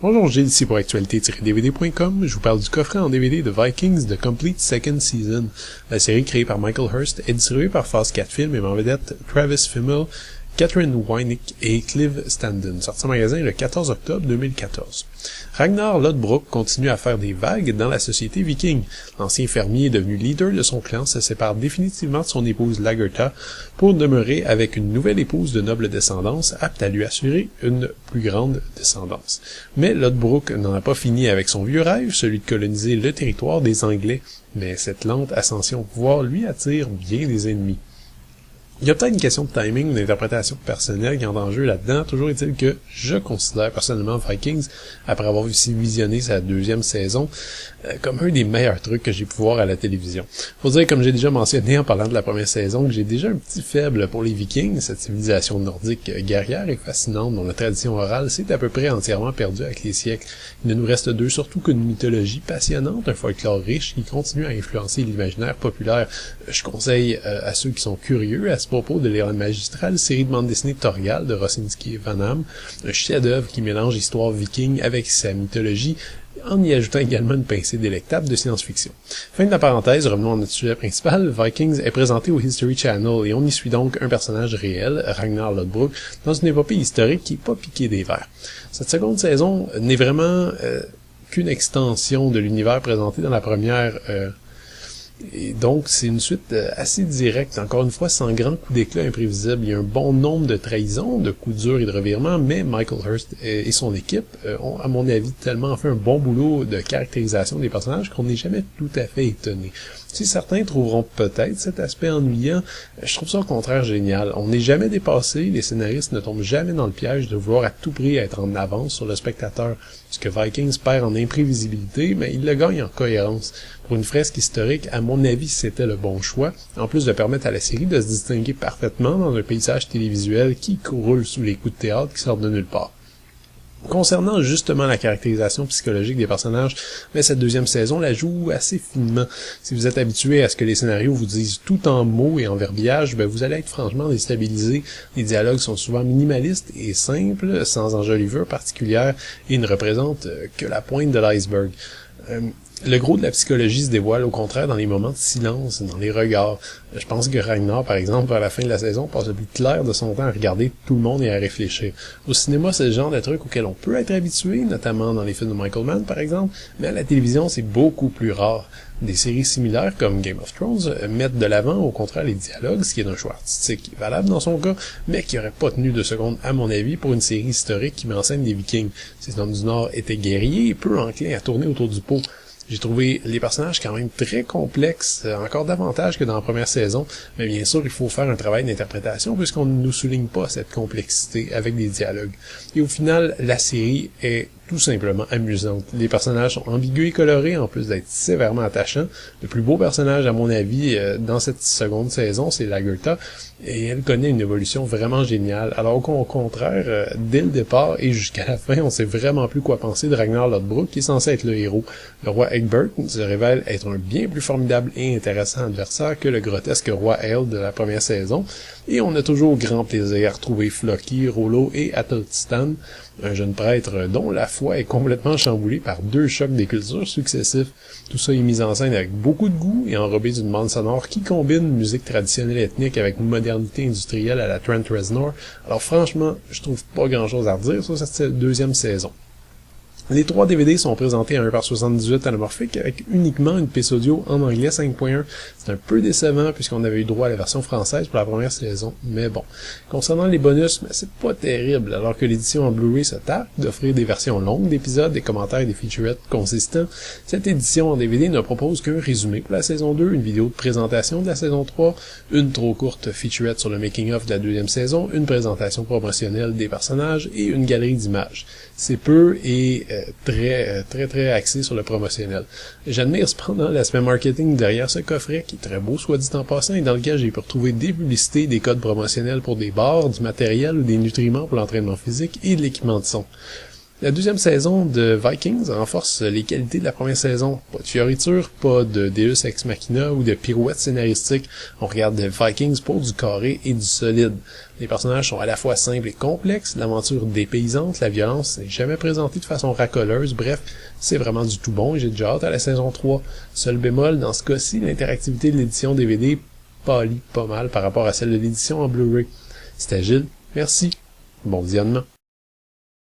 Bonjour, Gilles ici pour actualité-dvd.com. Je vous parle du coffret en DVD de Vikings The Complete Second Season. La série créée par Michael Hurst est distribuée par Phase 4 Films et en vedette Travis Fimmel, Catherine Winnick et Clive Standen, sorti en magasin le 14 octobre 2014. Ragnar Lodbrok continue à faire des vagues dans la société viking. L'ancien fermier devenu leader de son clan se sépare définitivement de son épouse Lagertha pour demeurer avec une nouvelle épouse de noble descendance apte à lui assurer une plus grande descendance. Mais Lodbrok n'en a pas fini avec son vieux rêve, celui de coloniser le territoire des Anglais, mais cette lente ascension au pouvoir lui attire bien des ennemis. Il y a peut-être une question de timing ou d'interprétation personnelle qui entre en jeu là-dedans. Toujours est-il que je considère personnellement Vikings, après avoir aussi visionné sa deuxième saison, comme un des meilleurs trucs que j'ai pu voir à la télévision. Faut dire, comme j'ai déjà mentionné en parlant de la première saison, que j'ai déjà un petit faible pour les Vikings, cette civilisation nordique guerrière et fascinante dont la tradition orale s'est à peu près entièrement perdue avec les siècles. Il ne nous reste d'eux surtout qu'une mythologie passionnante, un folklore riche qui continue à influencer l'imaginaire populaire. Je conseille à ceux qui sont curieux à ce propos de lire la magistrale série de bande dessinée Torgal de Rosinski et Van Hamme, un chef-d'œuvre qui mélange histoire viking avec sa mythologie, en y ajoutant également une pincée délectable de science-fiction. Fin de la parenthèse, revenons à notre sujet principal. Vikings est présenté au History Channel et on y suit donc un personnage réel, Ragnar Lodbrok, dans une épopée historique qui n'est pas piquée des vers. Cette seconde saison n'est vraiment qu'une extension de l'univers présenté dans la première. Et donc, c'est une suite assez directe, encore une fois, sans grand coup d'éclat imprévisible. Il y a un bon nombre de trahisons, de coups durs et de revirements, mais Michael Hurst et son équipe ont, à mon avis, tellement fait un bon boulot de caractérisation des personnages qu'on n'est jamais tout à fait étonné. Si certains trouveront peut-être cet aspect ennuyant, je trouve ça au contraire génial. On n'est jamais dépassé, les scénaristes ne tombent jamais dans le piège de vouloir à tout prix être en avance sur le spectateur. Ce que Vikings perd en imprévisibilité, mais il le gagne en cohérence. Pour une fresque historique, à mon avis, c'était le bon choix, en plus de permettre à la série de se distinguer parfaitement dans un paysage télévisuel qui croule sous les coups de théâtre qui sortent de nulle part. Concernant justement la caractérisation psychologique des personnages, mais cette deuxième saison la joue assez finement. Si vous êtes habitué à ce que les scénarios vous disent tout en mots et en verbiage, vous allez être franchement déstabilisé. Les dialogues sont souvent minimalistes et simples, sans enjoliveur particulière, et ne représentent que la pointe de l'iceberg. Le gros de la psychologie se dévoile au contraire dans les moments de silence, dans les regards. Je pense que Ragnar, par exemple, à la fin de la saison, passe le plus clair de son temps à regarder tout le monde et à réfléchir. Au cinéma, c'est le genre de truc auquel on peut être habitué, notamment dans les films de Michael Mann, par exemple, mais à la télévision, c'est beaucoup plus rare. Des séries similaires, comme Game of Thrones, mettent de l'avant, au contraire, les dialogues, ce qui est un choix artistique valable dans son cas, mais qui aurait pas tenu 2 secondes, à mon avis, pour une série historique qui met en scène des Vikings. Ces hommes du Nord étaient guerriers et peu enclins à tourner autour du pot. J'ai trouvé les personnages quand même très complexes, encore davantage que dans la première saison, mais bien sûr, il faut faire un travail d'interprétation puisqu'on ne nous souligne pas cette complexité avec des dialogues. Et au final, la série est tout simplement amusante. Les personnages sont ambigus et colorés, en plus d'être sévèrement attachants. Le plus beau personnage, à mon avis, dans cette seconde saison, c'est Lagertha, et elle connaît une évolution vraiment géniale. Alors qu'au contraire, dès le départ et jusqu'à la fin, on sait vraiment plus quoi penser de Ragnar Lodbrok, qui est censé être le héros. Le roi Egbert se révèle être un bien plus formidable et intéressant adversaire que le grotesque roi Eald de la première saison, et on a toujours grand plaisir à retrouver Floki, Rollo et Athelstan, un jeune prêtre dont la foi est complètement chamboulée par 2 chocs des cultures successifs. Tout ça est mis en scène avec beaucoup de goût et enrobé d'une bande sonore qui combine musique traditionnelle ethnique avec une modernité industrielle à la Trent Reznor. Alors franchement, je trouve pas grand chose à redire sur cette deuxième saison. Les 3 DVD sont présentés à 1/78 anamorphique avec uniquement une piste audio en anglais 5.1. C'est un peu décevant puisqu'on avait eu droit à la version française pour la première saison, mais bon. Concernant les bonus, c'est pas terrible, alors que l'édition en Blu-ray se targue d'offrir des versions longues d'épisodes, des commentaires et des featurettes consistants. Cette édition en DVD ne propose qu'un résumé pour la saison 2, une vidéo de présentation de la saison 3, une trop courte featurette sur le making-of de la deuxième saison, une présentation promotionnelle des personnages et une galerie d'images. C'est peu et très axé sur le promotionnel. J'admire cependant l'aspect marketing derrière ce coffret, qui est très beau, soit dit en passant, et dans lequel j'ai pu retrouver des publicités, des codes promotionnels pour des bars, du matériel ou des nutriments pour l'entraînement physique et de l'équipement de son. La deuxième saison de Vikings renforce les qualités de la première saison. Pas de fioriture, pas de Deus Ex Machina ou de pirouettes scénaristiques. On regarde des Vikings pour du carré et du solide. Les personnages sont à la fois simples et complexes, l'aventure dépaysante, la violence n'est jamais présentée de façon racoleuse, bref, c'est vraiment du tout bon et j'ai déjà hâte à la saison 3. Seul bémol, dans ce cas-ci, l'interactivité de l'édition DVD pâlit pas mal par rapport à celle de l'édition en Blu-ray. C'était Gilles, merci, bon visionnement.